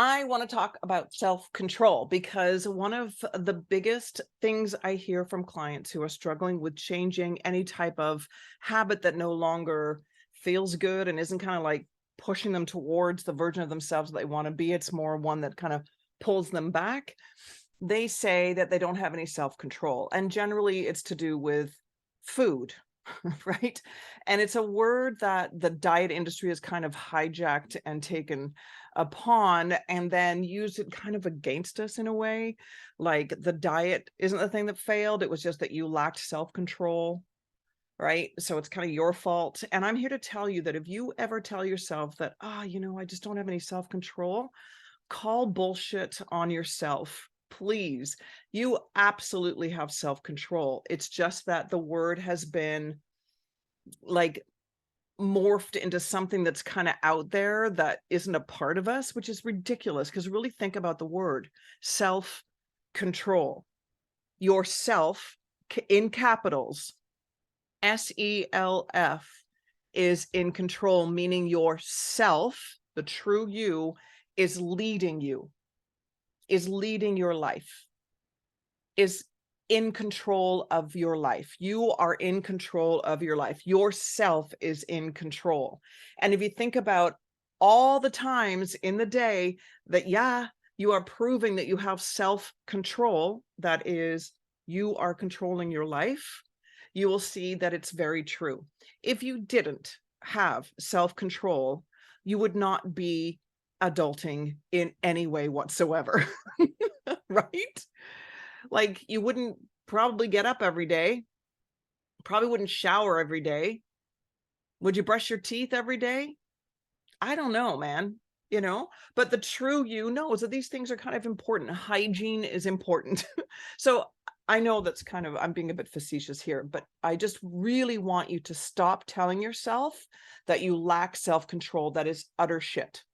I want to talk about self-control because one of the biggest things I hear from clients who are struggling with changing any type of habit that no longer feels good and isn't kind of like pushing them towards the version of themselves that they want to be. It's more one that kind of pulls them back. They say that they don't have any self-control, and generally it's to do with food, right? And it's a word that the diet industry has kind of hijacked and taken upon and then used it kind of against us in a way. Like the diet isn't the thing that failed, it was just that you lacked self-control, right? So it's kind of your fault. And I'm here to tell you that if you ever tell yourself that, I just don't have any self-control, call bullshit on yourself. Please. You absolutely have self-control. It's just that the word has been like morphed into something that's kind of out there that isn't a part of us, which is ridiculous because really think about the word self control. Yourself in capitals, SELF is in control, meaning yourself, the true you, is leading you, is leading your life, is in control of your life. You are in control of your life. Yourself is in control. And if you think about all the times in the day that, yeah, you are proving that you have self control, that is, you are controlling your life, you will see that it's very true. If you didn't have self control, you would not be adulting in any way whatsoever, right? Like, you wouldn't probably get up every day, probably wouldn't shower every day. Would you brush your teeth every day? I don't know, man, but the true you knows that these things are kind of important. Hygiene is important. So I know that's kind of, I'm being a bit facetious here, but I just really want you to stop telling yourself that you lack self-control. That is utter shit.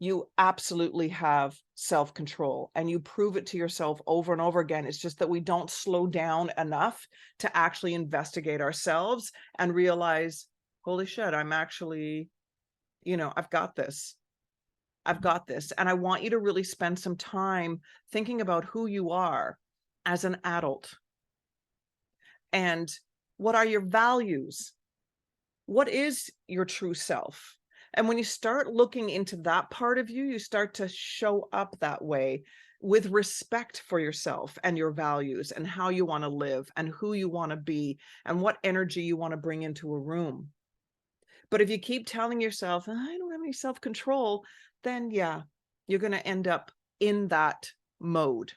You absolutely have self-control and you prove it to yourself over and over again. It's just that we don't slow down enough to actually investigate ourselves and realize, holy shit, I'm actually, I've got this. I've got this. And I want you to really spend some time thinking about who you are as an adult and what are your values? What is your true self? And when you start looking into that part of you, you start to show up that way with respect for yourself and your values and how you want to live and who you want to be and what energy you want to bring into a room. But if you keep telling yourself, I don't have any self control, then yeah, you're going to end up in that mode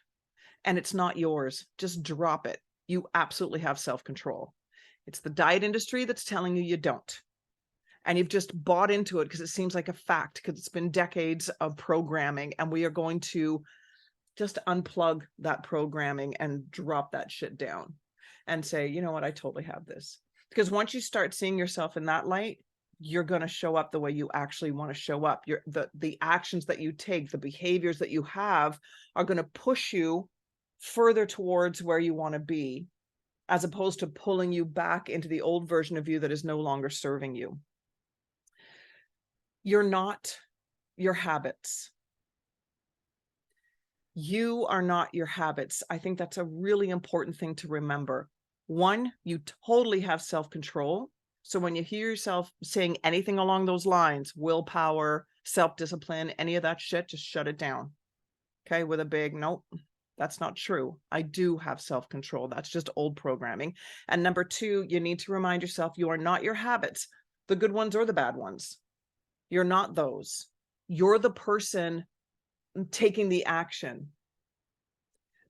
and it's not yours. Just drop it. You absolutely have self control. It's the diet industry that's telling you don't. And you've just bought into it because it seems like a fact, because it's been decades of programming. And we are going to just unplug that programming and drop that shit down and say, you know what, I totally have this. Because once you start seeing yourself in that light, you're going to show up the way you actually want to show up. The actions that you take, the behaviors that you have are going to push you further towards where you want to be, as opposed to pulling you back into the old version of you that is no longer serving you. You're not your habits. You are not your habits. I think that's a really important thing to remember. One, you totally have self-control. So when you hear yourself saying anything along those lines, willpower, self-discipline, any of that shit, just shut it down. Okay, with a big nope. That's not true. I do have self-control. That's just old programming. And number two, you need to remind yourself you are not your habits, the good ones or the bad ones. You're not those. You're the person taking the action.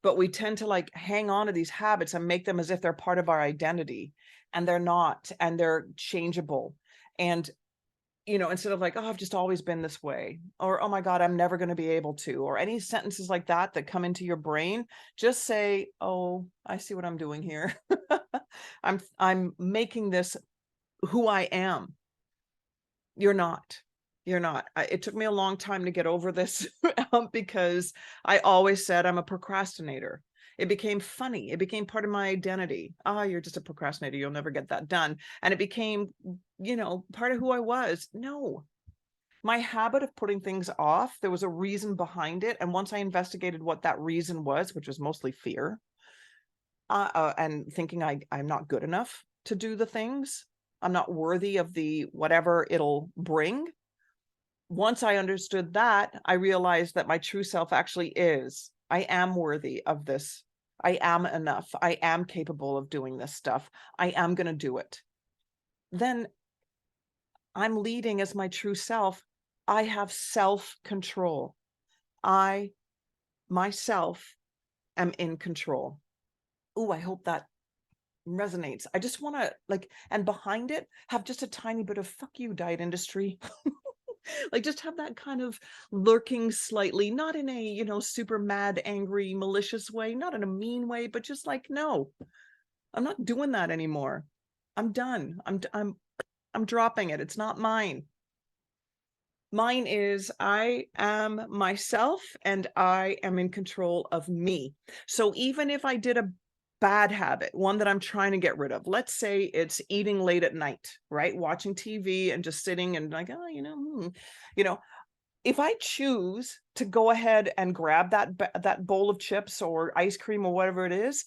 But we tend to like hang on to these habits and make them as if they're part of our identity, and they're not, and they're changeable. And instead of like, oh, I've just always been this way, or oh my God, I'm never going to be able to, or any sentences like that that come into your brain, just say, oh, I see what I'm doing here. I'm making this who I am. You're not. You're not. It took me a long time to get over this because I always said I'm a procrastinator. It became funny. It became part of my identity. Oh, you're just a procrastinator. You'll never get that done. And it became, part of who I was. No, My habit of putting things off, there was a reason behind it. And once I investigated what that reason was, which was mostly fear, and thinking I'm not good enough to do the things, I'm not worthy of the whatever it'll bring. Once I understood that, I realized that my true self actually is. I am worthy of this. I am enough. I am capable of doing this stuff. I am going to do it. Then I'm leading as my true self. I have self-control. I, myself, am in control. Ooh, I hope that resonates. I just want to and behind it, have just a tiny bit of fuck you, diet industry. Like, just have that kind of lurking slightly, not in a, super mad, angry, malicious way, not in a mean way, but just like, no, I'm not doing that anymore. I'm done. I'm dropping it. It's not mine. Mine is I am myself and I am in control of me. So even if I did a bad habit, one that I'm trying to get rid of, let's say it's eating late at night, right? Watching TV and just sitting and like, oh, you know, if I choose to go ahead and grab that bowl of chips or ice cream or whatever it is,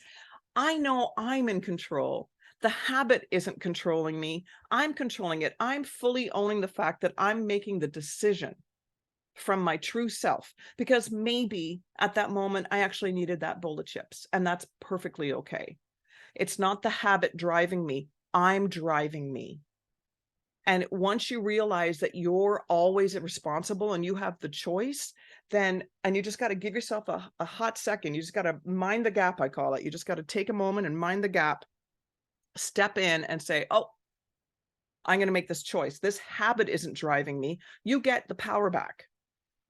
I know I'm in control. The habit isn't controlling me. I'm controlling it. I'm fully owning the fact that I'm making the decision from my true self, because maybe at that moment I actually needed that bowl of chips, and that's perfectly okay. It's not the habit driving me. I'm driving me. And once you realize that you're always responsible and you have the choice, then, and you just got to give yourself a hot second. You just got to mind the gap, I call it. You just got to take a moment and mind the gap, step in and say, oh, I'm going to make this choice. This habit isn't driving me. You get the power back.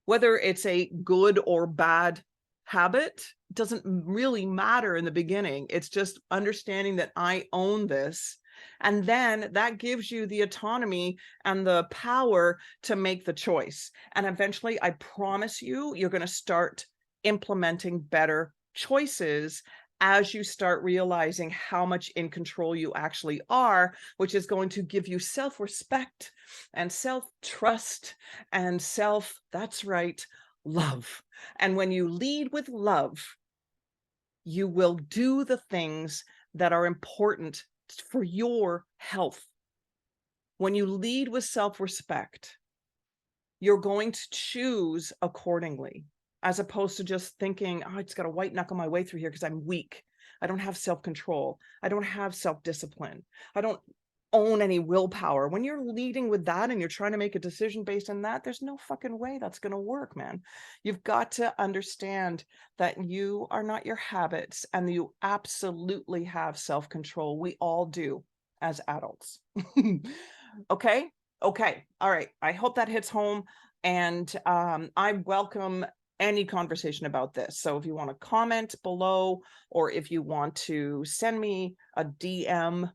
Whether it's a good or bad habit doesn't really matter in the beginning. It's just understanding that I own this. And then that gives you the autonomy and the power to make the choice. And eventually, I promise you, you're going to start implementing better choices as you start realizing how much in control you actually are, which is going to give you self-respect and self-trust and that's right, love. And when you lead with love, you will do the things that are important for your health. When you lead with self-respect, you're going to choose accordingly, as opposed to just thinking, oh, I just got to white knuckle my way through here because I'm weak. I don't have self-control. I don't have self-discipline. I don't own any willpower. When you're leading with that and you're trying to make a decision based on that, there's no fucking way that's going to work, man. You've got to understand that you are not your habits and you absolutely have self-control. We all do as adults. Okay. Okay. All right. I hope that hits home. And I welcome any conversation about this. So if you want to comment below, or if you want to send me a DM,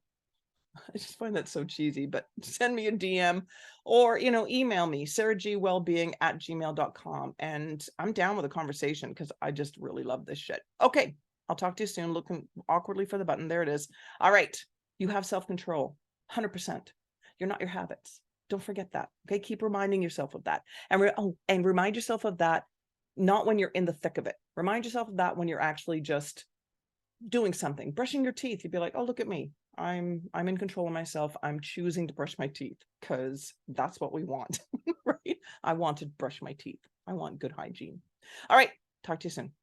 I just find that so cheesy, but send me a DM or, email me, sarahgwellbeing@gmail.com. And I'm down with a conversation because I just really love this shit. Okay. I'll talk to you soon. Looking awkwardly for the button. There it is. All right. You have self-control, 100%. You're not your habits. Don't forget that. Okay. Keep reminding yourself of that. And remind yourself of that, not when you're in the thick of it. Remind yourself of that when you're actually just doing something, brushing your teeth. You'd be like, oh, look at me. I'm in control of myself. I'm choosing to brush my teeth because that's what we want, right? I want to brush my teeth. I want good hygiene. All right. Talk to you soon.